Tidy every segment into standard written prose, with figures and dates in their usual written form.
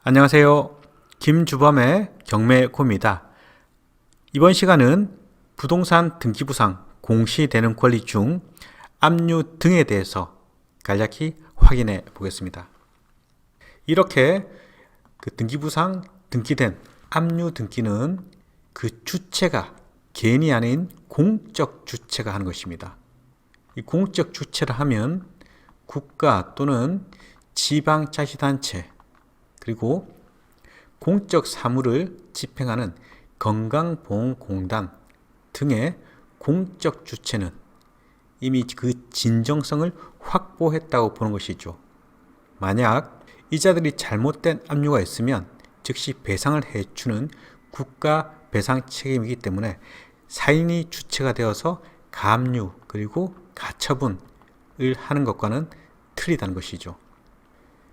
안녕하세요. 김주범의 경매코입니다. 이번 시간은 부동산 등기부상 공시되는 권리 중 압류 등에 대해서 간략히 확인해 보겠습니다. 이렇게 등기부상 등기된 압류 등기는 그 주체가 개인이 아닌 공적 주체가 하는 것입니다. 이 공적 주체라 하면 국가 또는 지방자치단체 그리고 공적 사무를 집행하는 건강보험공단 등의 공적 주체는 이미 그 진정성을 확보했다고 보는 것이죠. 만약 이자들이 잘못된 압류가 있으면 즉시 배상을 해주는 국가 배상 책임이기 때문에 사인이 주체가 되어서 가압류 그리고 가처분을 하는 것과는 틀리다는 것이죠.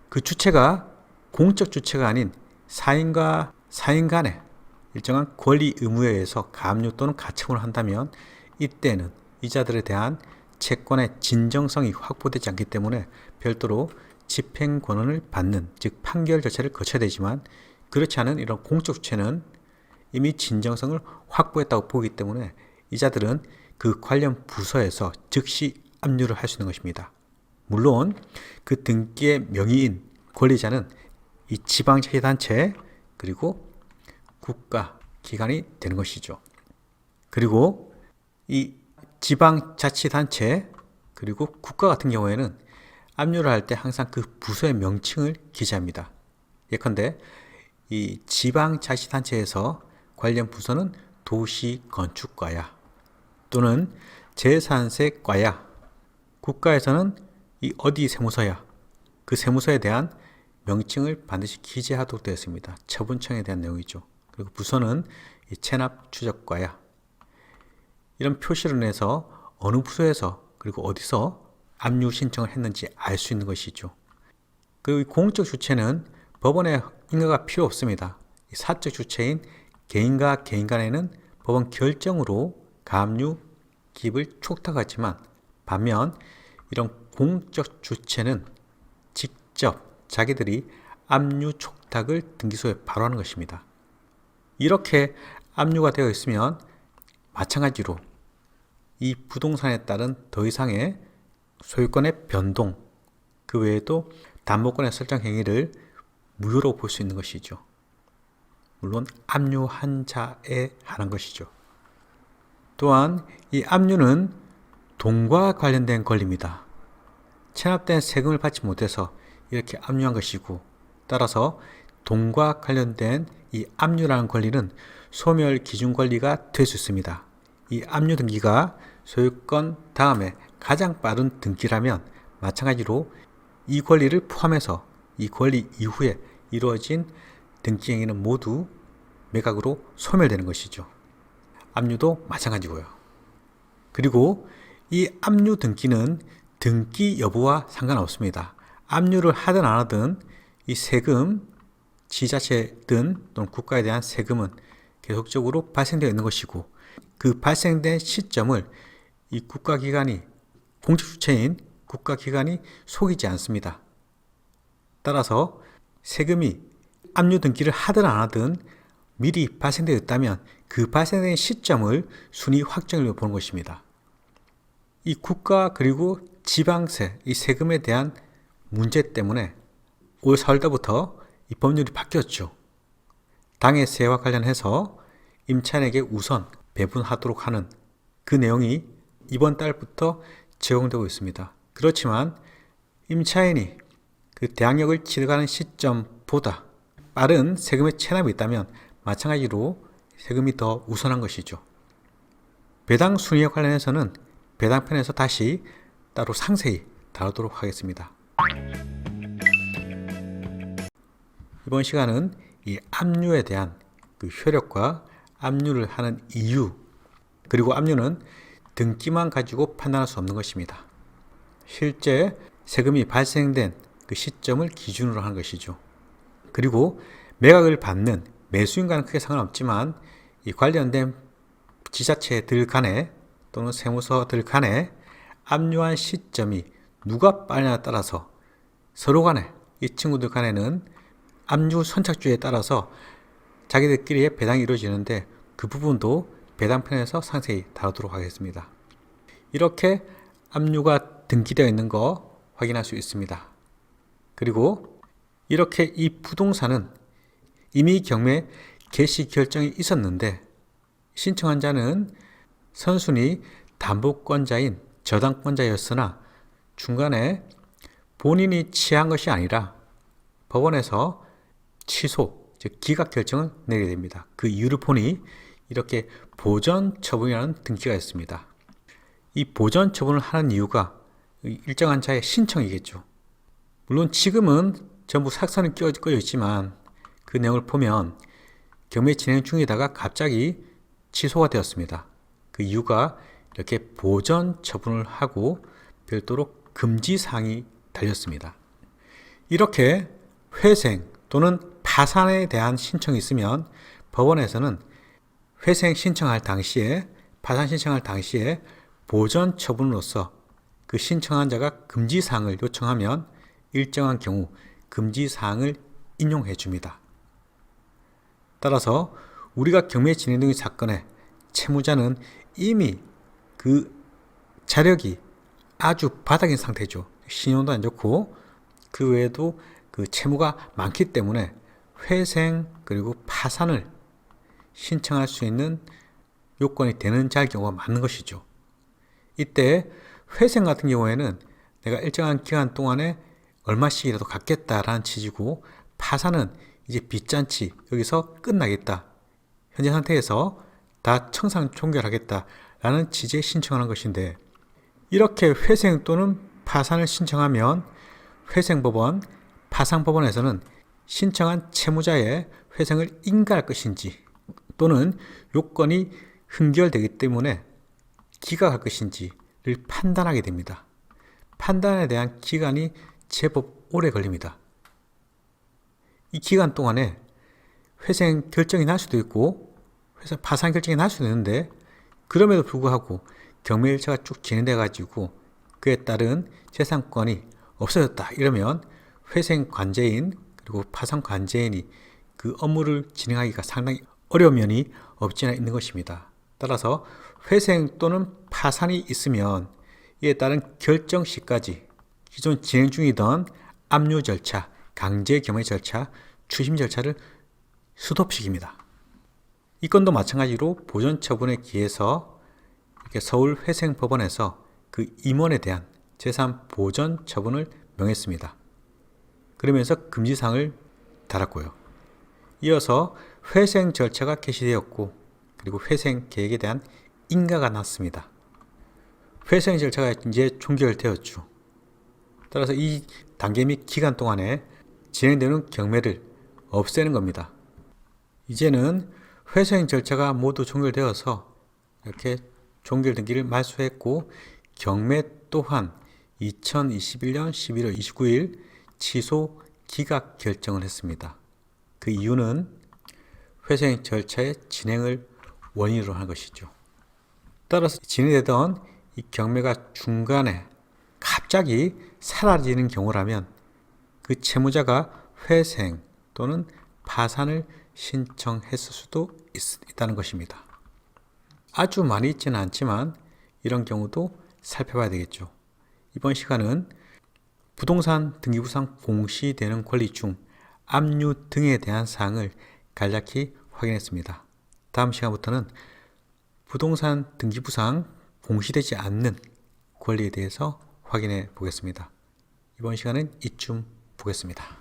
그 주체가 공적 주체가 아닌 사인과 사인 간의 일정한 권리 의무에 의해서 가압류 또는 가처분을 한다면 이때는 이자들에 대한 채권의 진정성이 확보되지 않기 때문에 별도로 집행 권한을 받는, 즉 판결 절차를 거쳐야 되지만 그렇지 않은 이런 공적 주체는 이미 진정성을 확보했다고 보기 때문에 이자들은 그 관련 부서에서 즉시 압류를 할 수 있는 것입니다. 물론 그 등기의 명의인 권리자는 이 지방자치단체 그리고 국가기관이 되는 것이죠. 그리고 이 지방자치단체 그리고 국가 같은 경우에는 압류를 할 때 항상 그 부서의 명칭을 기재합니다. 예컨대 이 지방자치단체에서 관련 부서는 도시건축과야 또는 재산세과야, 국가에서는 이 어디 세무서야, 그 세무서에 대한 명칭을 반드시 기재하도록 되어 있습니다. 처분청에 대한 내용이죠. 그리고 부서는 이 체납추적과야. 이런 표시를 내서 어느 부서에서 그리고 어디서 압류 신청을 했는지 알 수 있는 것이죠. 그리고 공적 주체는 법원의 인가가 필요 없습니다. 사적 주체인 개인과 개인 간에는 법원 결정으로 가압류 기입을 촉탁하지만 반면 이런 공적 주체는 직접 자기들이 압류 촉탁을 등기소에 바로 하는 것입니다. 이렇게 압류가 되어 있으면 마찬가지로 이 부동산에 따른 더 이상의 소유권의 변동, 그 외에도 담보권의 설정 행위를 무효로 볼 수 있는 것이죠. 물론 압류한 자에 한한 것이죠. 또한 이 압류는 돈과 관련된 권리입니다. 체납된 세금을 받지 못해서 이렇게 압류한 것이고, 따라서 돈과 관련된 이 압류라는 권리는 소멸 기준 권리가 될 수 있습니다. 이 압류 등기가 소유권 다음에 가장 빠른 등기라면 마찬가지로 이 권리를 포함해서 이 권리 이후에 이루어진 등기 행위는 모두 매각으로 소멸되는 것이죠. 압류도 마찬가지고요. 그리고 이 압류 등기는 등기 여부와 상관없습니다. 압류를 하든 안 하든 이 세금, 지자체든 또는 국가에 대한 세금은 계속적으로 발생되어 있는 것이고, 그 발생된 시점을 이 국가기관이, 공적 주체인 국가기관이 속이지 않습니다. 따라서 세금이 압류 등기를 하든 안 하든 미리 발생되어 있다면 그 발생된 시점을 순위 확정으로 보는 것입니다. 이 국가 그리고 지방세, 이 세금에 대한 문제 때문에 올 4월달부터 이 법률이 바뀌었죠. 당해세와 관련해서 임차인에게 우선 배분하도록 하는 그 내용이 이번 달부터 적용되고 있습니다. 그렇지만 임차인이 그 대항력을 취득하는 시점보다 빠른 세금의 체납이 있다면 마찬가지로 세금이 더 우선한 것이죠. 배당 순위에 관련해서는 배당편에서 다시 따로 상세히 다루도록 하겠습니다. 이번 시간은 이 압류에 대한 그 효력과 압류를 하는 이유, 그리고 압류는 등기만 가지고 판단할 수 없는 것입니다. 실제 세금이 발생된 그 시점을 기준으로 하는 것이죠. 그리고 매각을 받는 매수인과는 크게 상관없지만 이 관련된 지자체들 간에 또는 세무서들 간에 압류한 시점이 누가 빠르냐에 따라서 서로 간에, 이 친구들 간에는 압류 선착주에 따라서 자기들끼리의 배당이 이루어지는데 그 부분도 배당편에서 상세히 다루도록 하겠습니다. 이렇게 압류가 등기되어 있는 거 확인할 수 있습니다. 그리고 이렇게 이 부동산은 이미 경매 개시 결정이 있었는데 신청한 자는 선순위 담보권자인 저당권자였으나 중간에 본인이 취한 것이 아니라 법원에서 취소, 즉 기각 결정을 내리게 됩니다. 그 이유를 보니 이렇게 보전 처분이라는 등기가 있습니다. 이 보전 처분을 하는 이유가 일정한 자의 신청이겠죠. 물론 지금은 전부 삭선이 끼어져 있지만 그 내용을 보면 경매 진행 중이다가 갑자기 취소가 되었습니다. 그 이유가 이렇게 보전 처분을 하고 별도로 금지사항이 달렸습니다. 이렇게 회생 또는 파산에 대한 신청이 있으면 법원에서는 회생 신청할 당시에, 파산 신청할 당시에 보전 처분으로서 그 신청한 자가 금지사항을 요청하면 일정한 경우 금지사항을 인용해 줍니다. 따라서 우리가 경매 진행 중인 사건에 채무자는 이미 그 자력이 아주 바닥인 상태죠. 신용도 안 좋고 그 외에도 그 채무가 많기 때문에 회생 그리고 파산을 신청할 수 있는 요건이 되는 자의 경우가 많은 것이죠. 이때 회생 같은 경우에는 내가 일정한 기간 동안에 얼마씩이라도 갚겠다라는 취지고 파산은 이제 빚잔치 여기서 끝나겠다. 현재 상태에서 다 청산 종결하겠다라는 취지에 신청하는 것인데 이렇게 회생 또는 파산을 신청하면 회생법원, 파산법원에서는 신청한 채무자의 회생을 인가할 것인지 또는 요건이 흥결되기 때문에 기각할 것인지를 판단하게 됩니다. 판단에 대한 기간이 제법 오래 걸립니다. 이 기간 동안에 회생 결정이 날 수도 있고 파산 결정이 날 수도 있는데 그럼에도 불구하고 경매 일차가 쭉 진행돼 가지고 그에 따른 재산권이 없어졌다 이러면 회생 관제인 그리고 파산 관제인이 그 업무를 진행하기가 상당히 어려운 면이 없지 않아 있는 것입니다. 따라서 회생 또는 파산이 있으면 이에 따른 결정 시까지 기존 진행 중이던 압류 절차, 강제 경매 절차, 추심 절차를 스톱시킵니다. 이 건도 마찬가지로 보전 처분에 기해서 이렇게 서울회생법원에서 그 임원에 대한 재산 보전 처분을 명했습니다. 그러면서 금지사항을 달았고요. 이어서 회생 절차가 개시되었고 그리고 회생 계획에 대한 인가가 났습니다. 회생 절차가 이제 종결되었죠. 따라서 이 단계 및 기간 동안에 진행되는 경매를 없애는 겁니다. 이제는 회생 절차가 모두 종결되어서 이렇게 종결 등기를 말소했고 경매 또한 2021년 11월 29일 취소 기각 결정을 했습니다. 그 이유는 회생 절차의 진행을 원인으로 한 것이죠. 따라서 진행되던 이 경매가 중간에 갑자기 사라지는 경우라면 그 채무자가 회생 또는 파산을 신청했을 수도 있다는 것입니다. 아주 많이 있지는 않지만 이런 경우도 살펴봐야 되겠죠. 이번 시간은 부동산 등기부상 공시되는 권리 중 압류 등에 대한 사항을 간략히 확인했습니다. 다음 시간부터는 부동산 등기부상 공시되지 않는 권리에 대해서 확인해 보겠습니다. 이번 시간은 이쯤 보겠습니다.